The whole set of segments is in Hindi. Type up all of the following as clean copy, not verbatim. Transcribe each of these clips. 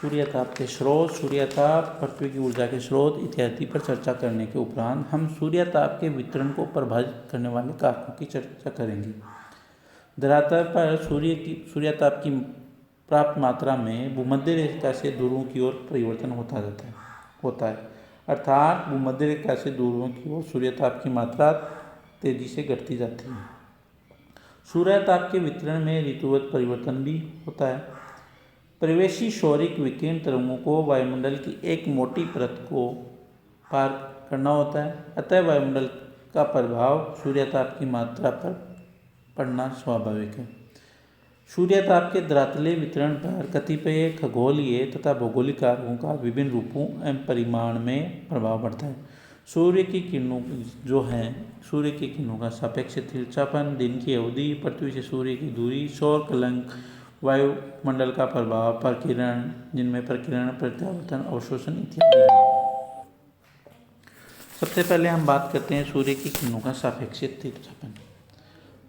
सूर्यताप के स्रोत, सूर्यताप, पृथ्वी की ऊर्जा के स्रोत इत्यादि पर चर्चा करने के उपरांत हम सूर्यताप के वितरण को प्रभावित करने वाले कारकों की चर्चा करेंगे। धरातल पर सूर्यताप की प्राप्त मात्रा में भूमध्य रेखा से ध्रुवों की ओर परिवर्तन होता है। अर्थात भूमध्य रेखा से ध्रुवों की ओर सूर्यताप की मात्रा तेजी से घटती जाती है। सूर्यताप के वितरण में ऋतुवत परिवर्तन भी होता है। परिवेशी सौरिक विकिरण तरंगों को वायुमंडल की एक मोटी परत को पार करना होता है, अतः वायुमंडल का प्रभाव सूर्यताप की मात्रा पर पड़ना स्वाभाविक है। सूर्यताप के धरातलीय वितरण पर कतिपय खगोलीय तथा भौगोलिक कारकों का विभिन्न रूपों एवं परिमाण में प्रभाव पड़ता है। सूर्य की किरणों का सापेक्ष तिरछापन, दिन की अवधि, पृथ्वी से सूर्य की दूरी, सौर कलंक, वायुमंडल का प्रभाव, प्रकीर्णन, जिनमें प्रकीर्णन, प्रत्यावर्तन, अवशोषण इत्यादि हैं। सबसे पहले हम बात करते हैं सूर्य की किरणों का सापेक्ष तिरछापन।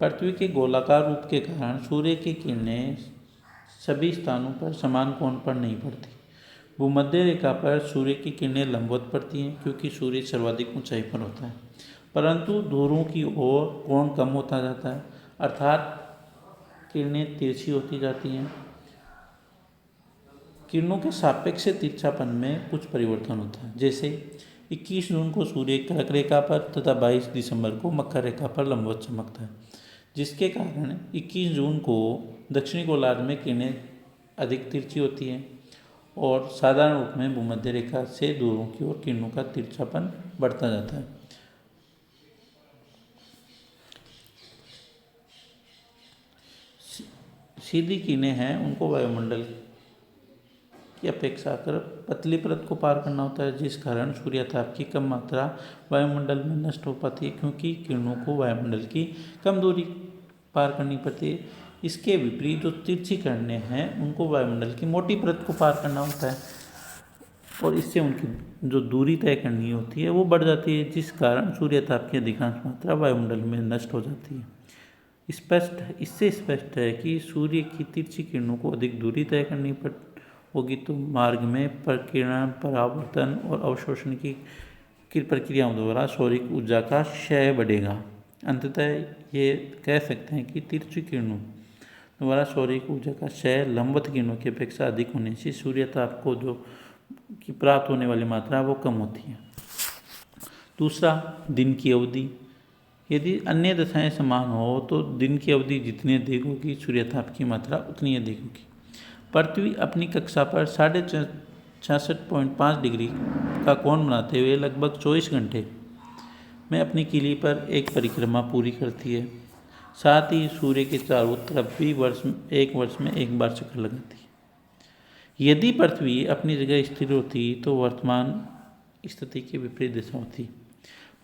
पृथ्वी के गोलाकार रूप के कारण सूर्य की किरणें सभी स्थानों पर समान कोण पर नहीं पड़ती। भूमध्य रेखा पर सूर्य की किरणें लंबवत पड़ती हैं क्योंकि सूर्य सर्वाधिक ऊंचाई पर होता है, परंतु ध्रुवों की ओर कोण कम होता जाता है, अर्थात किरणें तिरछी होती जाती हैं। किरणों के सापेक्ष तिरछापन में कुछ परिवर्तन होता है, जैसे 21 जून को सूर्य कर्क रेखा पर तथा 22 दिसंबर को मकर रेखा पर लंबवत चमकता है, जिसके कारण 21 जून को दक्षिणी गोलार्ध में किरणें अधिक तिरछी होती हैं और साधारण रूप में भूमध्य रेखा से ध्रुवों की ओर किरणों का तिरछापन बढ़ता जाता है। सीधी किरणें हैं उनको वायुमंडल की अपेक्षा कर पतली परत को पार करना होता है, जिस कारण सूर्यताप की कम मात्रा वायुमंडल में नष्ट हो पाती है क्योंकि किरणों को वायुमंडल की कम दूरी पार करनी पड़ती है। इसके विपरीत जो तिरछी किरणें हैं उनको वायुमंडल की मोटी परत को पार करना होता है और इससे उनकी जो दूरी तय करनी होती है वो बढ़ जाती है, जिस कारण सूर्यताप की अधिकांश मात्रा वायुमंडल में नष्ट हो जाती है। इससे स्पष्ट है कि सूर्य की तिरछी किरणों को अधिक दूरी तय करनी होगी तो मार्ग में प्रकीर्णन, परावर्तन और अवशोषण की प्रक्रियाओं द्वारा सौरिक ऊर्जा का क्षय बढ़ेगा। अंततः ये कह सकते हैं कि तिरछी किरणों द्वारा सौरिक ऊर्जा का क्षय लंबवत किरणों की अपेक्षा अधिक होने से सूर्यताप को की प्राप्त होने वाली मात्रा वो कम होती है। दूसरा, दिन की अवधि। यदि अन्य दशाएं समान हो तो दिन की अवधि जितनी अधिक होगी सूर्यताप की मात्रा उतनी अधिक होगी। पृथ्वी अपनी कक्षा पर 66.5 डिग्री का कोण बनाते हुए लगभग 24 घंटे में अपनी किली पर एक परिक्रमा पूरी करती है। साथ ही सूर्य के चारों तरफ भी एक वर्ष में एक बार चक्कर लगाती है। यदि पृथ्वी अपनी जगह स्थिर होती तो वर्तमान स्थिति की विपरीत दिशा होती,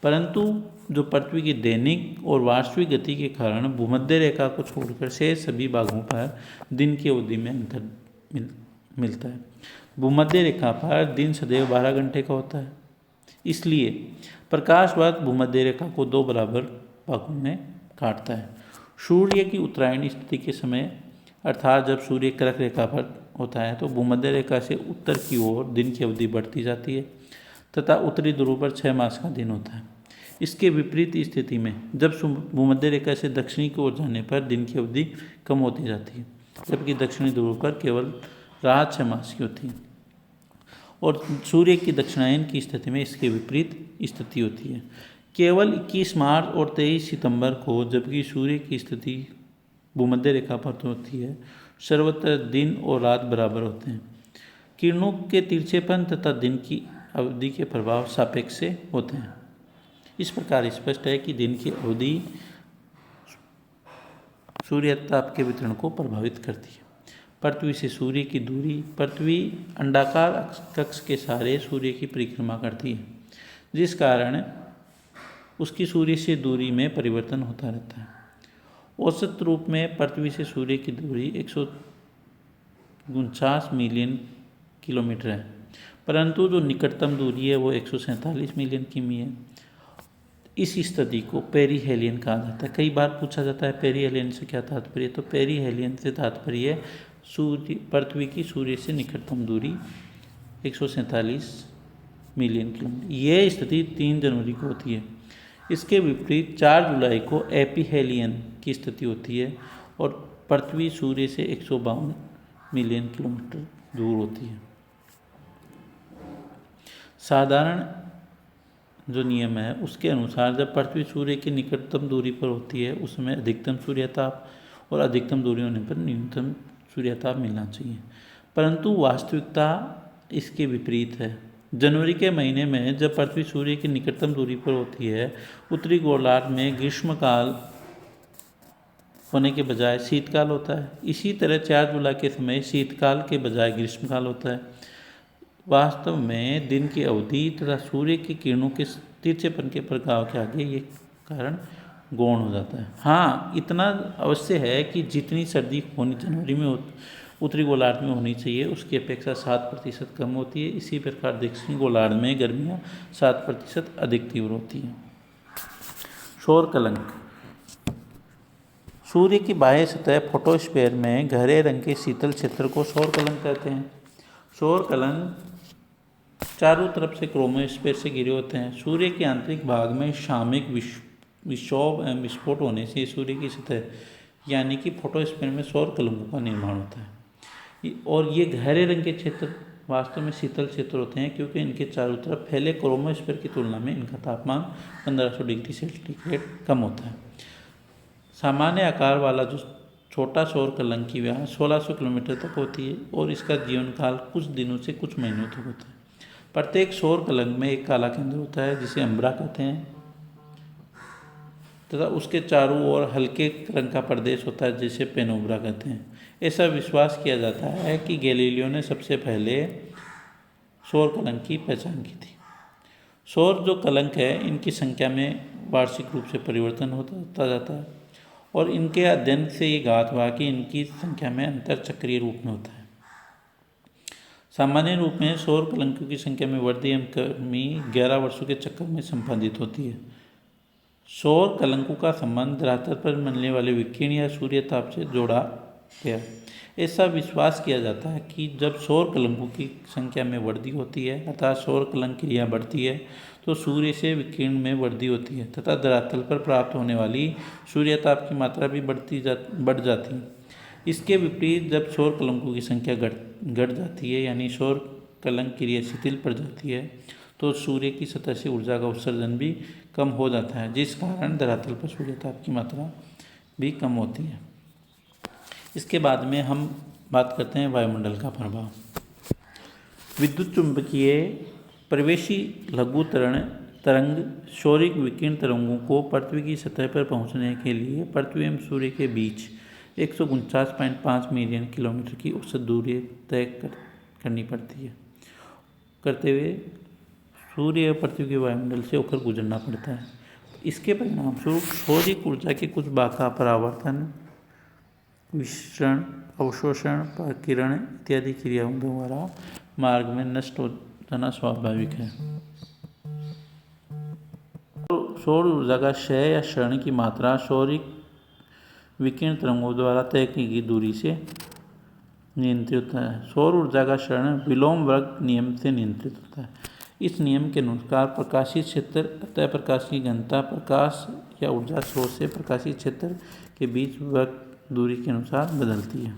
परंतु जो पृथ्वी की दैनिक और वार्षिक गति के कारण भूमध्य रेखा को छोड़कर शेष सभी भागों पर दिन की अवधि में अंतर मिलता है। भूमध्य रेखा पर दिन सदैव 12 घंटे का होता है, इसलिए प्रकाश वर्ष भूमध्य रेखा को 2 बराबर भागों में काटता है। सूर्य की उत्तरायण स्थिति के समय अर्थात जब सूर्य कर्क रेखा पर होता है तो भूमध्य रेखा से उत्तर की ओर दिन की अवधि बढ़ती जाती है तथा उत्तरी ध्रुव पर 6 मास का दिन होता है। इसके विपरीत स्थिति में जब भूमध्य रेखा से दक्षिणी की ओर जाने पर दिन की अवधि कम होती जाती है, जबकि दक्षिणी ध्रुव पर केवल रात 6 मास की होती है और सूर्य की दक्षिणायन की स्थिति में इसके विपरीत स्थिति होती है। केवल 21 मार्च और 23 सितंबर को, जबकि सूर्य की स्थिति भूमध्य रेखा पर होती है, सर्वत्र दिन और रात बराबर होते हैं। किरणों के तिरछेपन तथा दिन की अवधि के प्रभाव सापेक्ष से होते हैं। इस प्रकार स्पष्ट है कि दिन की अवधि सूर्यताप के वितरण को प्रभावित करती है। पृथ्वी से सूर्य की दूरी। पृथ्वी अंडाकार कक्ष के सहारे सूर्य की परिक्रमा करती है, जिस कारण उसकी सूर्य से दूरी में परिवर्तन होता रहता है। औसत रूप में पृथ्वी से सूर्य की दूरी 149 मिलियन किलोमीटर है, परंतु जो निकटतम दूरी है वो 147 मिलियन किमी है। इस स्थिति को पेरीहेलियन कहा जाता है। कई बार पूछा जाता है पेरीहेलियन से क्या तात्पर्य, तो पेरीहेलियन से तात्पर्य पृथ्वी की सूर्य से निकटतम दूरी 147 मिलियन किलोमीटर। यह स्थिति 3 जनवरी को होती है। इसके विपरीत 4 जुलाई को एपीहेलियन की स्थिति होती है और पृथ्वी सूर्य से 152 मिलियन किलोमीटर दूर होती है। साधारण जो नियम है उसके अनुसार जब पृथ्वी सूर्य की निकटतम दूरी पर होती है उसमें अधिकतम सूर्यताप और अधिकतम दूरी होने पर न्यूनतम सूर्यताप मिलना चाहिए, परंतु वास्तविकता इसके विपरीत है। जनवरी के महीने में जब पृथ्वी सूर्य की निकटतम दूरी पर होती है उत्तरी गोलार्ध में ग्रीष्मकाल होने के बजाय शीतकाल होता है। इसी तरह 4 जुलाई के समय शीतकाल के बजाय ग्रीष्मकाल होता है। वास्तव में दिन की अवधि तथा सूर्य की किरणों के तिरछेपन के प्रभाव के आगे ये कारण गौण हो जाता है। हाँ, इतना अवश्य है कि जितनी सर्दी होनी जनवरी में उत्तरी गोलार्ध में होनी चाहिए उसकी अपेक्षा 7% कम होती है। इसी प्रकार दक्षिणी गोलार्ध में गर्मियाँ 7% अधिक तीव्र होती हैं। सौर कलंक। सूर्य की बाह्य सतह फोटोस्फीयर में गहरे रंग के शीतल क्षेत्र को सौर कलंक कहते हैं। सौर कलंक चारों तरफ से क्रोमोस्फीयर से घिरे होते हैं। सूर्य के आंतरिक भाग में सामयिक विक्षोभ एवं विस्फोट होने से सूर्य की सतह यानी कि फोटोस्फीयर में सौर कलंकों का निर्माण होता है। और ये गहरे रंग के क्षेत्र वास्तव में शीतल क्षेत्र होते हैं क्योंकि इनके चारों तरफ फैले क्रोमोस्फीयर की तुलना में इनका तापमान 1500 डिग्री सेंटीग्रेड कम होता है। सामान्य आकार वाला जो छोटा सौर कलंक की व्यास 1600 किलोमीटर तक होती है और इसका जीवन काल कुछ दिनों से कुछ महीनों तक होता है। प्रत्येक सौर कलंक में एक काला केंद्र होता है जिसे अम्बरा कहते हैं तथा उसके चारों ओर हल्के रंग का प्रदेश होता है जिसे पेनोब्रा कहते हैं। ऐसा विश्वास किया जाता है कि गैलीलियो ने सबसे पहले सौर कलंक की पहचान की थी। सौर जो कलंक है इनकी संख्या में वार्षिक रूप से परिवर्तन होता जाता है और इनके अध्ययन से ये ज्ञात हुआ कि इनकी संख्या में अंतर चक्रीय रूप में होता है। सामान्य रूप में सौर कलंकों की संख्या में वृद्धि एवं कमी 11 वर्षों के चक्कर में संपादित होती है। सौर कलंकों का संबंध धरातल पर मिलने वाले विकिरण या सूर्य ताप से जोड़ा गया। ऐसा विश्वास किया जाता है कि जब सौर कलंकों की संख्या में वृद्धि होती है अर्थात सौर कलंक क्रिया बढ़ती है तो सूर्य से विकिरण में वृद्धि होती है तथा धरातल पर प्राप्त होने वाली सूर्यताप की मात्रा भी बढ़ जाती है। इसके विपरीत जब सौर कलंकों की संख्या घट जाती है यानी सौर कलंक क्रिया शिथिल पड़ जाती है तो सूर्य की सतह से ऊर्जा का उत्सर्जन भी कम हो जाता है जिस कारण धरातल पर सूर्यताप की मात्रा भी कम होती है। इसके बाद में हम बात करते हैं वायुमंडल का प्रभाव। विद्युत चुंबकीय प्रवेशी लघु तरंग सौरिक विकिरण तरंगों को पृथ्वी की सतह पर पहुंचने के लिए पृथ्वी एवं सूर्य के बीच 149.5 मिलियन किलोमीटर की औसत दूरी तय करनी पड़ती है। करते हुए सूर्य और पृथ्वी के वायुमंडल से होकर गुजरना पड़ता है। इसके परिणाम स्वरूप सौरिक ऊर्जा के कुछ बाका परावर्तन, विसरण, अवशोषण, प्रकीर्ण इत्यादि क्रियाओं द्वारा मार्ग में नष्ट हो जाना स्वाभाविक है। सौर ऊर्जा का क्षय या क्षरण की मात्रा सौरिक विकिरण तरंगों द्वारा तय की गई दूरी से नियंत्रित होता है। सौर ऊर्जा का क्षरण विलोम वर्ग नियम से नियंत्रित होता है। इस नियम के अनुसार प्रकाशीय क्षेत्र अतः प्रकाश की घनता प्रकाश या ऊर्जा स्रोत से प्रकाशीय क्षेत्र के बीच वर्ग दूरी के अनुसार बदलती है।